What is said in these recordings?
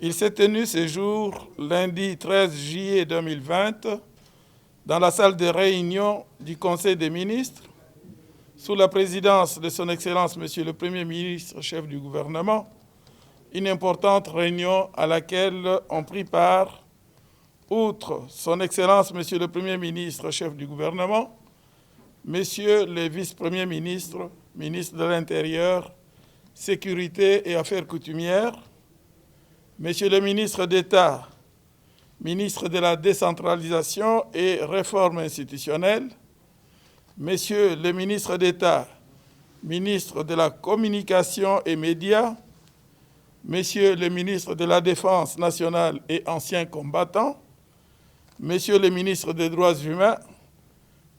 Il s'est tenu ce jour, lundi 13 juillet 2020, dans la salle de réunion du Conseil des ministres, sous la présidence de son Excellence Monsieur le Premier ministre, chef du gouvernement, une importante réunion à laquelle ont pris part, outre son Excellence Monsieur le Premier ministre, chef du gouvernement, Messieurs les vice-premiers ministres, ministres de l'Intérieur, Sécurité et Affaires coutumières, Monsieur le ministre d'État, ministre de la décentralisation et réforme institutionnelle, Messieurs le ministre d'État, ministre de la communication et médias, Messieurs le ministre de la Défense nationale et anciens combattants, Messieurs les ministres des droits humains,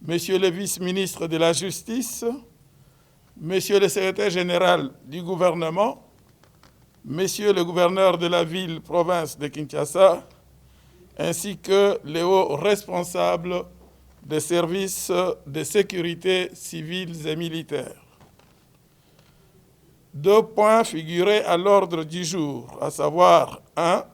Messieurs le vice-ministre de la Justice, Monsieur le secrétaire général du gouvernement, Messieurs le gouverneur de la ville-province de Kinshasa, ainsi que les hauts responsables des services de sécurité civils et militaires. 2 points figuraient à l'ordre du jour, à savoir 1.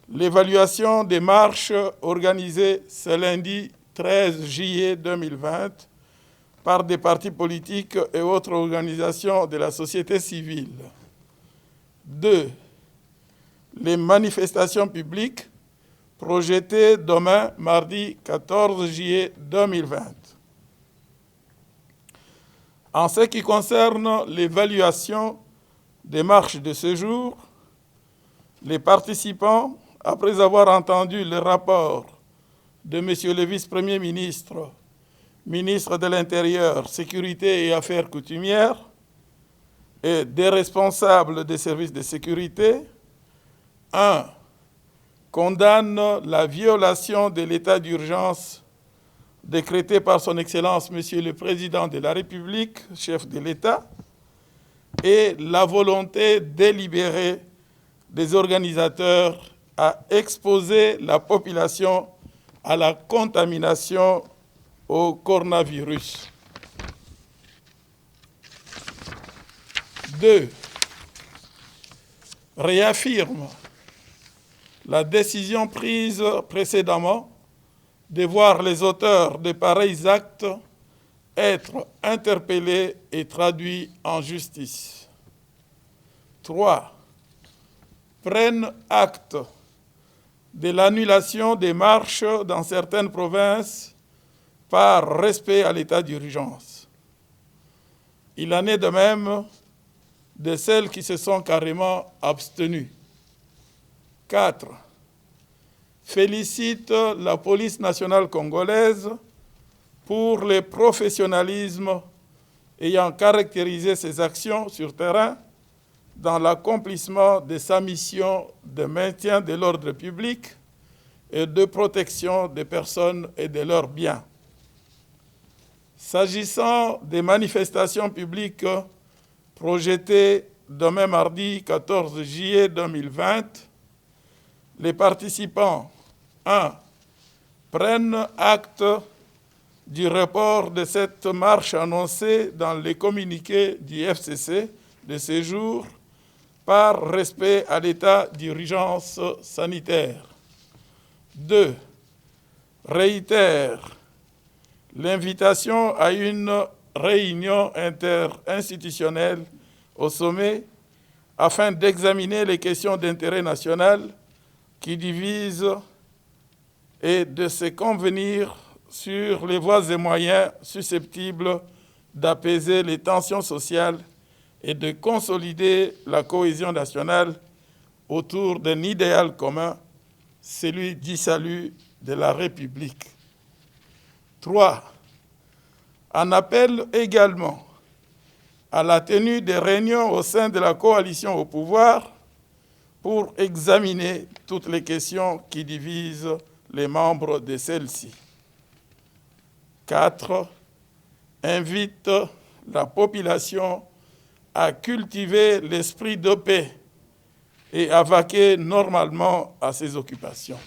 L'évaluation des marches organisées ce lundi 13 juillet 2020 par des partis politiques et autres organisations de la société civile. 2. Les manifestations publiques projetées demain, mardi 14 juillet 2020. En ce qui concerne l'évaluation des marches de ce jour, les participants, après avoir entendu le rapport de M. le vice-premier ministre, ministre de l'Intérieur, Sécurité et Affaires coutumières, et des responsables des services de sécurité, 1. Condamne la violation de l'état d'urgence décrété par son Excellence Monsieur le Président de la République, chef de l'État, et la volonté délibérée des organisateurs à exposer la population à la contamination au coronavirus. 2. Réaffirme la décision prise précédemment de voir les auteurs de pareils actes être interpellés et traduits en justice. 3. Prennent acte de l'annulation des marches dans certaines provinces par respect à l'état d'urgence. Il en est de même de celles qui se sont carrément abstenues. 4. Félicite la police nationale congolaise pour le professionnalisme ayant caractérisé ses actions sur terrain dans l'accomplissement de sa mission de maintien de l'ordre public et de protection des personnes et de leurs biens. S'agissant des manifestations publiques projetées demain mardi 14 juillet 2020, les participants 1. Prennent acte du report de cette marche annoncée dans les communiqués du FCC de ce jour par respect à l'état d'urgence sanitaire. 2. Réitèrent l'invitation à une réunion interinstitutionnelle au sommet afin d'examiner les questions d'intérêt national qui divisent et de se convenir sur les voies et moyens susceptibles d'apaiser les tensions sociales et de consolider la cohésion nationale autour d'un idéal commun, celui du salut de la République. 3. En appelle également à la tenue des réunions au sein de la coalition au pouvoir pour examiner toutes les questions qui divisent les membres de celle-ci. 4. Invite la population à cultiver l'esprit de paix et à vaquer normalement à ses occupations.